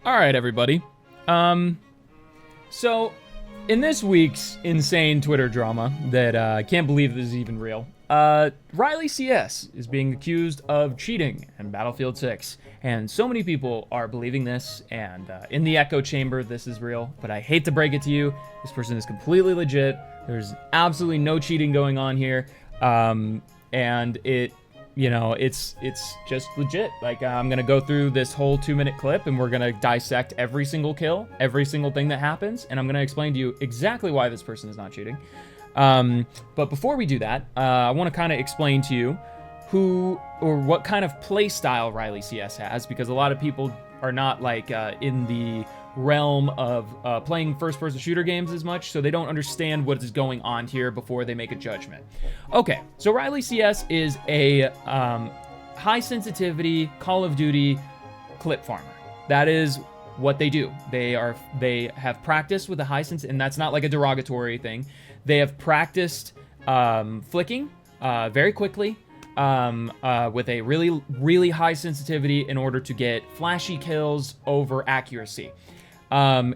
All right, everybody. So in this week's insane Twitter drama that I can't believe this is even real, RileyCS is being accused of cheating in Battlefield 6. And so many people are believing this, and in the echo chamber, this is real. But I hate to break it to you, this person is completely legit. There's absolutely no cheating going on here. And it, you know, it's just legit. Like, I'm gonna go through this whole 2-minute clip, and we're gonna dissect every single kill, every single thing that happens, and I'm gonna explain to you exactly why this person is not cheating. But before we do that, I want to kind of explain to you who or what kind of play style RileyCS has, because a lot of people are not like in the realm of playing first-person shooter games as much, so they don't understand what is going on here before they make a judgment. Okay, so RileyCS is a high-sensitivity Call of Duty clip farmer. That is what they do. They have practiced with a high sense, and that's not like a derogatory thing. They have practiced flicking very quickly with a really high sensitivity in order to get flashy kills over accuracy. It's,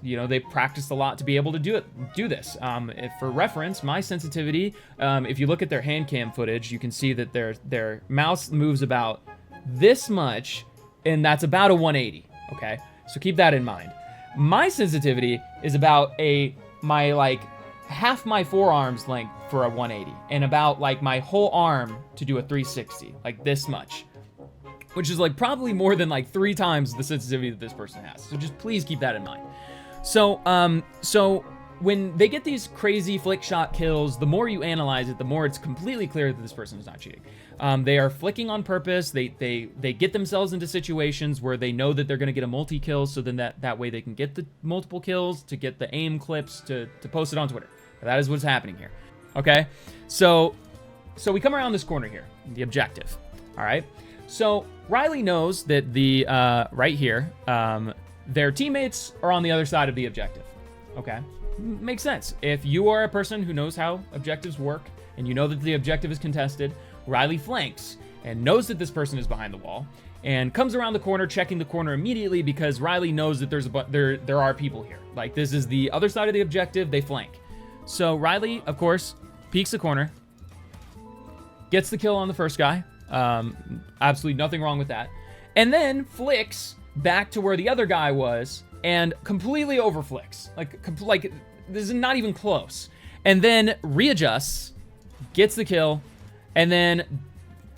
you know, they practiced a lot to be able to do this. If for reference, my sensitivity, if you look at their hand cam footage, you can see that their mouse moves about this much, and that's about a 180, okay? So keep that in mind. My sensitivity is about half my forearm's length for a 180, and about like my whole arm to do a 360, like this much. Which is like probably more than like 3 times the sensitivity that this person has. So just please keep that in mind. So when they get these crazy flick shot kills, the more you analyze it, the more it's completely clear that this person is not cheating. They are flicking on purpose. They get themselves into situations where they know that they're going to get a multi-kill, so then that way they can get the multiple kills, to get the aim clips, to post it on Twitter. That is what's happening here. Okay? So we come around this corner here, the objective. All right? So Riley knows that the right here, their teammates are on the other side of the objective. Okay, makes sense. If you are a person who knows how objectives work and you know that the objective is contested, Riley flanks and knows that this person is behind the wall and comes around the corner, checking the corner immediately because Riley knows that there are people here. Like, this is the other side of the objective. They flank. So Riley, of course, peeks the corner, gets the kill on the first guy. Absolutely nothing wrong with that. And then flicks back to where the other guy was and completely overflicks. Like this is not even close. And then readjusts, gets the kill, and then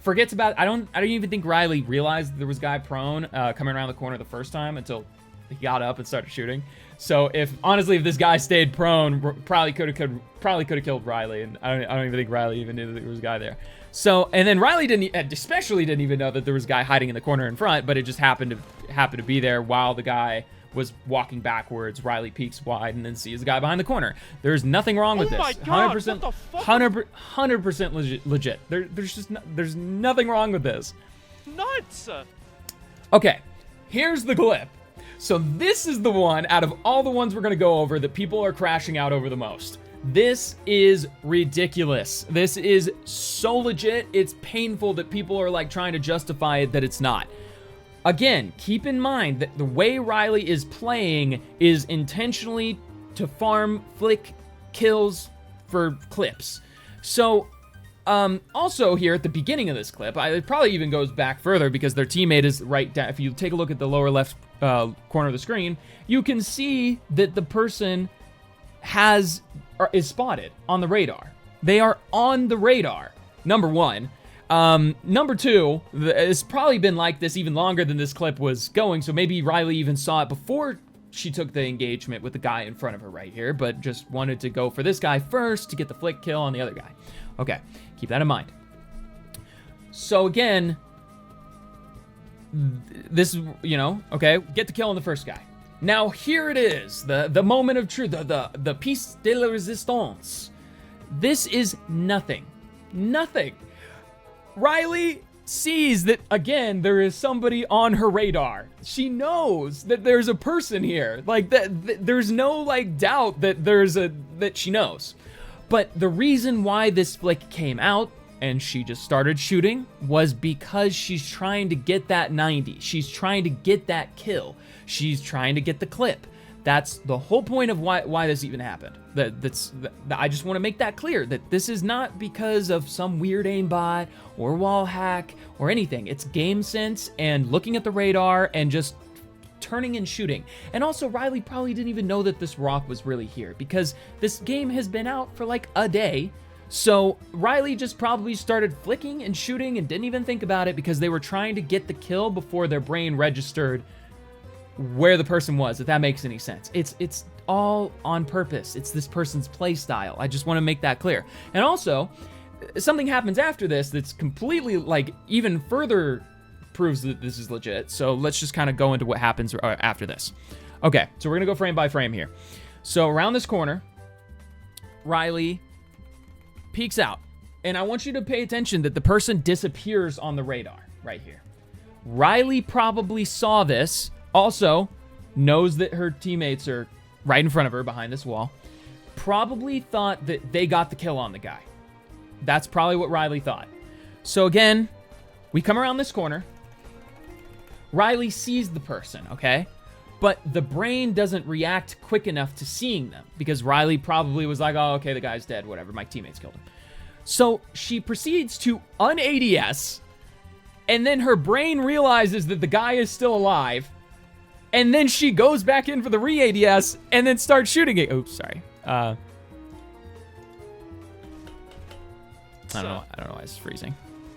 forgets about, I don't even think Riley realized there was a guy prone coming around the corner the first time until he got up and started shooting. So honestly, if this guy stayed prone, probably could have killed Riley, and I don't even think Riley even knew that there was a guy there. So, and then Riley especially didn't even know that there was a guy hiding in the corner in front, but it just happened to be there while the guy was walking backwards. Riley peeks wide and then sees the guy behind the corner. There's nothing wrong with this. My God, 100%, 100% legit. There's nothing wrong with this. Nuts. Okay, here's the clip. So this is the one out of all the ones we're gonna go over that people are crashing out over the most. This is ridiculous. This is so legit, it's painful that people are like trying to justify it that it's not. Again, keep in mind that the way Riley is playing is intentionally to farm flick kills for clips. So, also here at the beginning of this clip, it probably even goes back further because their teammate is right down. If you take a look at the lower left corner of the screen, you can see that the person is spotted on the radar. They are on the radar, number one. Number two, it's probably been like this even longer than this clip was going, so maybe Riley even saw it before she took the engagement with the guy in front of her right here, but just wanted to go for this guy first to get the flick kill on the other guy. Okay, keep that in mind. So again, this, you know, okay, get the kill on the first guy. Now here it is, the moment of truth, the piece de la resistance. This is nothing. Nothing. Riley sees that, again, there is somebody on her radar. She knows that there's a person here. Like, there's no, like, doubt that that she knows. But the reason why this flick came out and she just started shooting was because she's trying to get that 90. She's trying to get that kill. She's trying to get the clip. That's the whole point of why this even happened. I just want to make that clear, that this is not because of some weird aimbot or wall hack or anything. It's game sense and looking at the radar and just turning and shooting. And also, Riley probably didn't even know that this rock was really here because this game has been out for like a day. So Riley just probably started flicking and shooting and didn't even think about it because they were trying to get the kill before their brain registered where the person was, if that makes any sense. It's all on purpose. It's this person's play style. I just want to make that clear. And also, something happens after this that's completely, like, even further proves that this is legit. So let's just kind of go into what happens after this. Okay, so we're gonna go frame by frame here. So around this corner, Riley peeks out, and I want you to pay attention that the person disappears on the radar right here. Riley probably saw this, also knows that her teammates are right in front of her behind this wall, probably thought that they got the kill on the guy. That's probably what Riley thought. So again, we come around this corner. Riley sees the person, okay? But the brain doesn't react quick enough to seeing them because Riley probably was like, oh, okay, the guy's dead, whatever, my teammates killed him. So she proceeds to un-ADS, and then her brain realizes that the guy is still alive, and then she goes back in for the re-ADS and then starts shooting it. Oops, sorry. I don't know why it's freezing.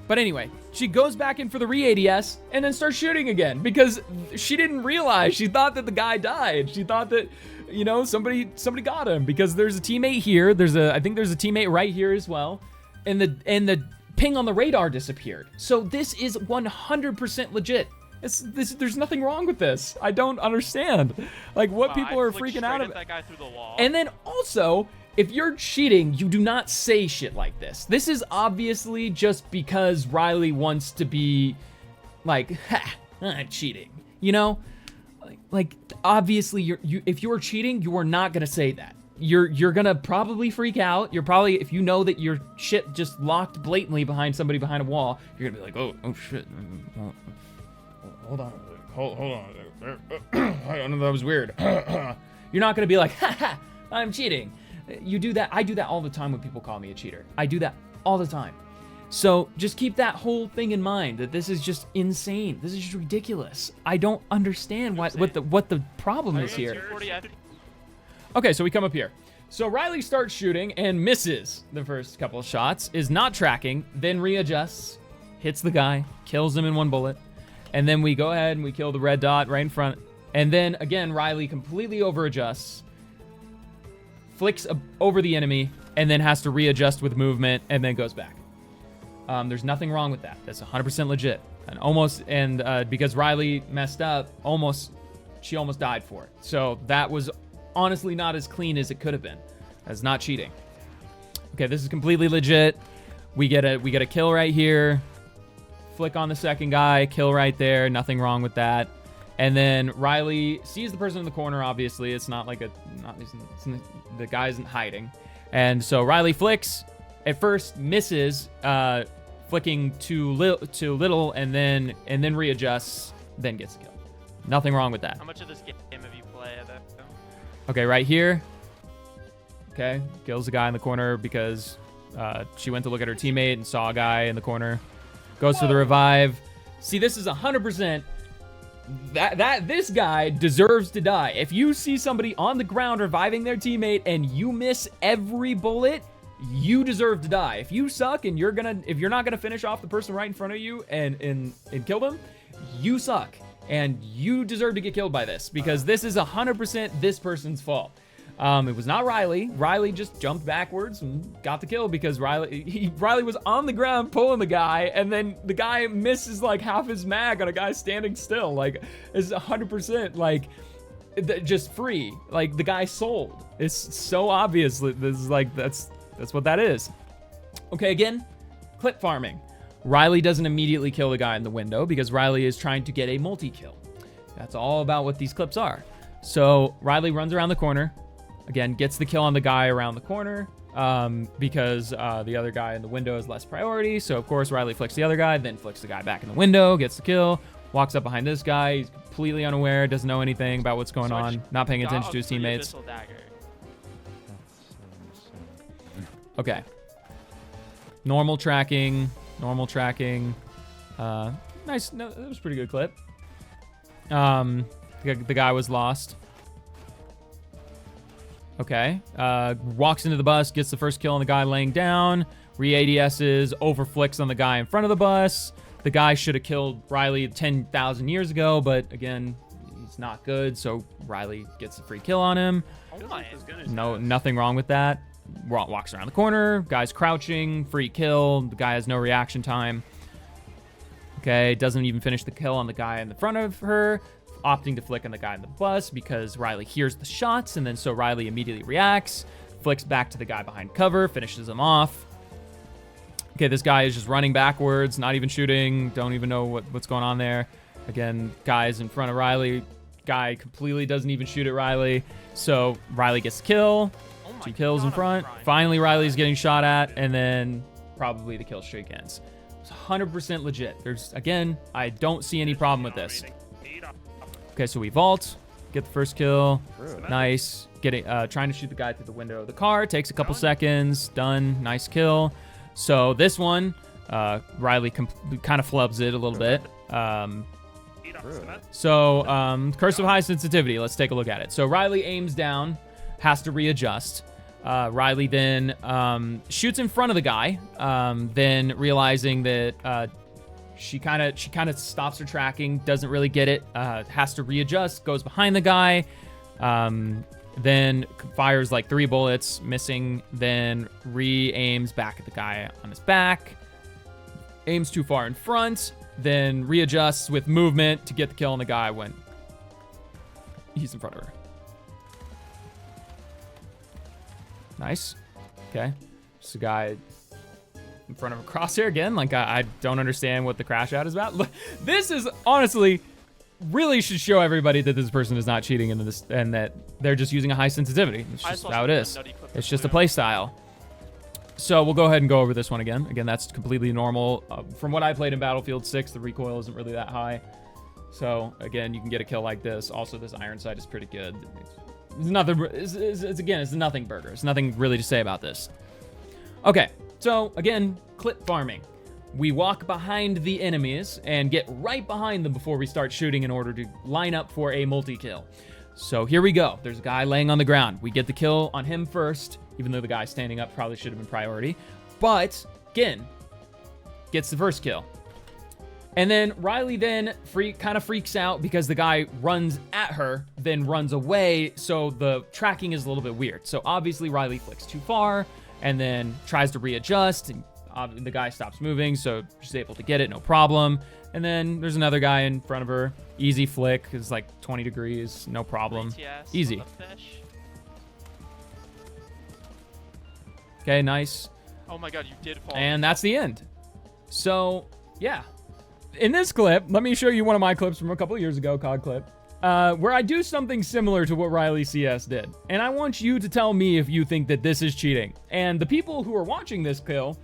But anyway, she goes back in for the re-ADS and then starts shooting again because she didn't realize. She thought that the guy died. She thought that, you know, somebody got him because there's a teammate here. I think there's a teammate right here as well. And the ping on the radar disappeared. So this is 100% legit. There's nothing wrong with this. I don't understand, like, what people are freaking out about. That guy through the wall. And then also, if you're cheating, you do not say shit like this. This is obviously just because Riley wants to be like, ha, I'm cheating. You know, like obviously, if you're cheating, you are not gonna say that. You're gonna probably freak out. You're probably, if you know that your shit just locked blatantly behind somebody behind a wall, you're gonna be like, oh shit. Hold on. I don't know, that was weird. You're not gonna be like, ha, I'm cheating. You do that. I do that all the time when people call me a cheater. I do that all the time. So just keep that whole thing in mind, that this is just insane. This is just ridiculous. I don't understand what the problem is here. Okay, so we come up here. So Riley starts shooting and misses the first couple of shots, is not tracking, then readjusts, hits the guy, kills him in one bullet. And then we go ahead and we kill the red dot right in front. And then again, Riley completely overadjusts, flicks over the enemy, and then has to readjust with movement and then goes back. There's nothing wrong with that. That's 100% legit. And because Riley messed up, she almost died for it. So that was honestly not as clean as it could have been. That's not cheating. Okay, this is completely legit. We get a kill right here. Flick on the second guy, kill right there, nothing wrong with that. And then Riley sees the person in the corner, obviously. It's not like the guy isn't hiding. And so Riley flicks, at first misses, flicking too little, and then readjusts, then gets a kill. Nothing wrong with that. How much of this game have you played? Okay, right here. Okay, kills the guy in the corner because she went to look at her teammate and saw a guy in the corner. Goes for the revive. See, this is 100%. This guy deserves to die. If you see somebody on the ground reviving their teammate and you miss every bullet, you deserve to die. If you suck and if you're not gonna finish off the person right in front of you and kill them, you suck and you deserve to get killed by this because this is 100% this person's fault. It was not Riley. Riley just jumped backwards and got the kill because Riley was on the ground pulling the guy, and then the guy misses like half his mag on a guy standing still. Like, it's 100% like just free. Like, the guy sold. It's so obvious that this is like that's what that is. Okay, again, clip farming. Riley doesn't immediately kill the guy in the window because Riley is trying to get a multi-kill. That's all about what these clips are. So Riley runs around the corner. Again, gets the kill on the guy around the corner, because the other guy in the window is less priority. So of course Riley flicks the other guy, then flicks the guy back in the window, gets the kill, walks up behind this guy. He's completely unaware, doesn't know anything about what's going on, not paying attention to his teammates. Okay. Normal tracking. Nice. No, that was a pretty good clip. The guy was lost. Okay. Walks into the bus, gets the first kill on the guy laying down. Re-ADS's, overflicks on the guy in front of the bus. The guy should have killed Riley 10,000 years ago, but again, he's not good, so Riley gets a free kill on him. No, nothing wrong with that. Walks around the corner, guy's crouching, free kill. The guy has no reaction time. Okay, doesn't even finish the kill on the guy in the front of her, opting to flick on the guy in the bus because Riley hears the shots, and then so Riley immediately reacts, flicks back to the guy behind cover, finishes him off. Okay, this guy is just running backwards, not even shooting, don't even know what's going on there. Again, guy's in front of Riley. Guy completely doesn't even shoot at Riley, so Riley gets the kill. 2 kills in front. Finally, Riley's getting shot at, and then probably the kill streak ends. It's 100% legit. Again, I don't see any problem with this. Okay, so we vault, get the first kill. Nice. Trying to shoot the guy through the window of the car. Takes a couple seconds. Done. Nice kill. So this one, Riley kind of flubs it a little bit. Curse of high sensitivity. Let's take a look at it. So Riley aims down, has to readjust. Riley then shoots in front of the guy, then realizing that she kind of stops her tracking, doesn't really get it, has to readjust, goes behind the guy, then fires like 3 bullets, missing, then re-aims back at the guy on his back, aims too far in front, then readjusts with movement to get the kill on the guy when he's in front of her. Nice. Okay. Just a guy in front of a crosshair again. Like, I don't understand what the crash out is about. Look, this is honestly really should show everybody that this person is not cheating and that they're just using a high sensitivity. It's just how it is. It's just a play style. So we'll go ahead and go over this one again. Again, that's completely normal. From what I played in Battlefield 6, the recoil isn't really that high. So again, you can get a kill like this. Also, this iron sight is pretty good. It's nothing. It's a nothing burger. There's nothing really to say about this. Okay, so again, clip farming. We walk behind the enemies and get right behind them before we start shooting in order to line up for a multi-kill. So here we go. There's a guy laying on the ground. We get the kill on him first, even though the guy standing up probably should have been priority. But again, gets the first kill. And then Riley then kind of freaks out because the guy runs at her, then runs away, so the tracking is a little bit weird. So obviously Riley flicks too far and then tries to readjust, and the guy stops moving, so she's able to get it, no problem. And then there's another guy in front of her. Easy flick, it's like 20 degrees, no problem. RileyCS Easy. Okay, nice. Oh my god, you did fall. And that's the end. So, yeah. In this clip, let me show you one of my clips from a couple of years ago, COD clip, where I do something similar to what RileyCS did. And I want you to tell me if you think that this is cheating. And the people who are watching this kill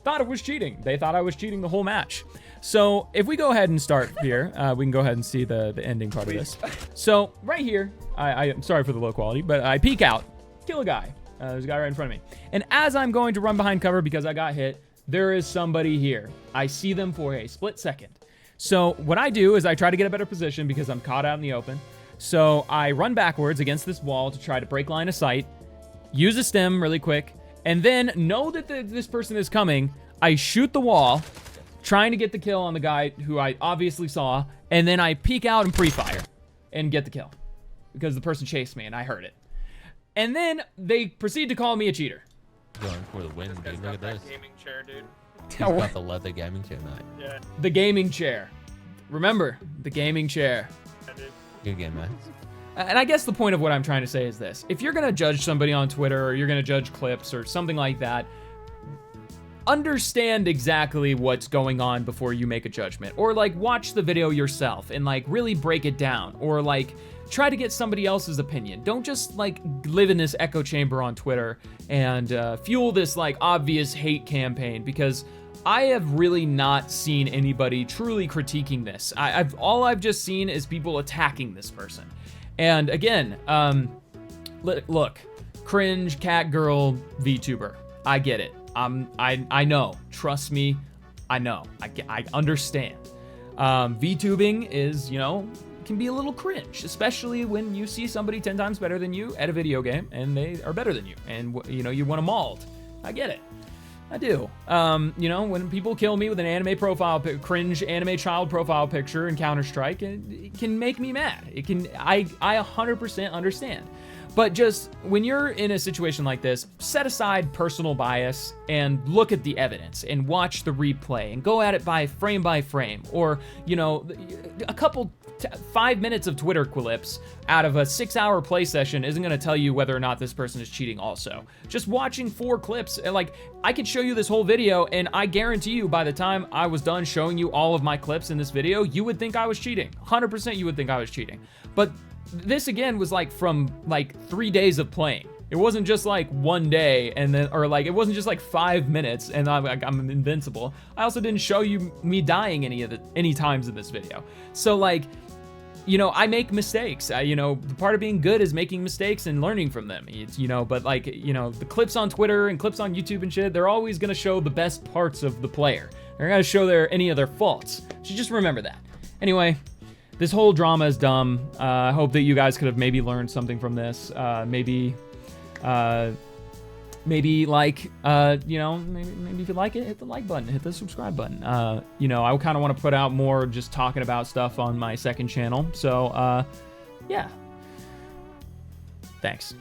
thought it was cheating. They thought I was cheating the whole match. So if we go ahead and start here, we can go ahead and see the ending part of this. So right here, I'm sorry for the low quality, but I peek out, kill a guy. There's a guy right in front of me. And as I'm going to run behind cover because I got hit, there is somebody here. I see them for a split second. So what I do is I try to get a better position because I'm caught out in the open. So I run backwards against this wall to try to break line of sight, use a stem really quick, and then know that this person is coming. I shoot the wall, trying to get the kill on the guy who I obviously saw, and then I peek out and pre-fire and get the kill because the person chased me and I heard it. And then they proceed to call me a cheater. Going for the win, dude. Look at this. Gaming chair, dude. He's got the leather gaming chair, mate. Yeah. The gaming chair. Remember, the gaming chair. Good game, mate. And I guess the point of what I'm trying to say is this. If you're going to judge somebody on Twitter or you're going to judge clips or something like that, understand exactly what's going on before you make a judgment, or like watch the video yourself and like really break it down, or like try to get somebody else's opinion. Don't just like live in this echo chamber on Twitter and fuel this like obvious hate campaign, because I have really not seen anybody truly critiquing this. All I've just seen is people attacking this person. And again, look, cringe, cat girl, VTuber. I get it. I know. Trust me, I know. I understand. VTubing is, you know, can be a little cringe, especially when you see somebody 10 times better than you at a video game and they are better than you, and you know, you want them mauled. I get it. I do. You know, when people kill me with an anime profile, cringe anime child profile picture in Counter-Strike, it can make me mad. It can, I 100% understand. But just when you're in a situation like this, set aside personal bias and look at the evidence and watch the replay and go at it by frame, or, you know, a couple 5 minutes of Twitter clips out of a 6-hour play session isn't going to tell you whether or not this person is cheating also. Just watching 4 clips, like, I could show you this whole video, and I guarantee you by the time I was done showing you all of my clips in this video, you would think I was cheating. 100% you would think I was cheating. But this again was like from like 3 days of playing. It wasn't just like one day and then, or like, it wasn't just like 5 minutes and I'm invincible. I also didn't show you me dying any times in this video. So like, you know, I make mistakes. You know, part of being good is making mistakes and learning from them. It's, you know, but like, you know, the clips on Twitter and clips on YouTube and shit, they're always gonna show the best parts of the player. They're gonna show any of their faults. So just remember that. Anyway, this whole drama is dumb. I hope that you guys could have maybe learned something from this. Maybe like, you know, maybe if you like it, hit the like button, hit the subscribe button. You know, I kind of want to put out more just talking about stuff on my second channel. So, yeah. Thanks.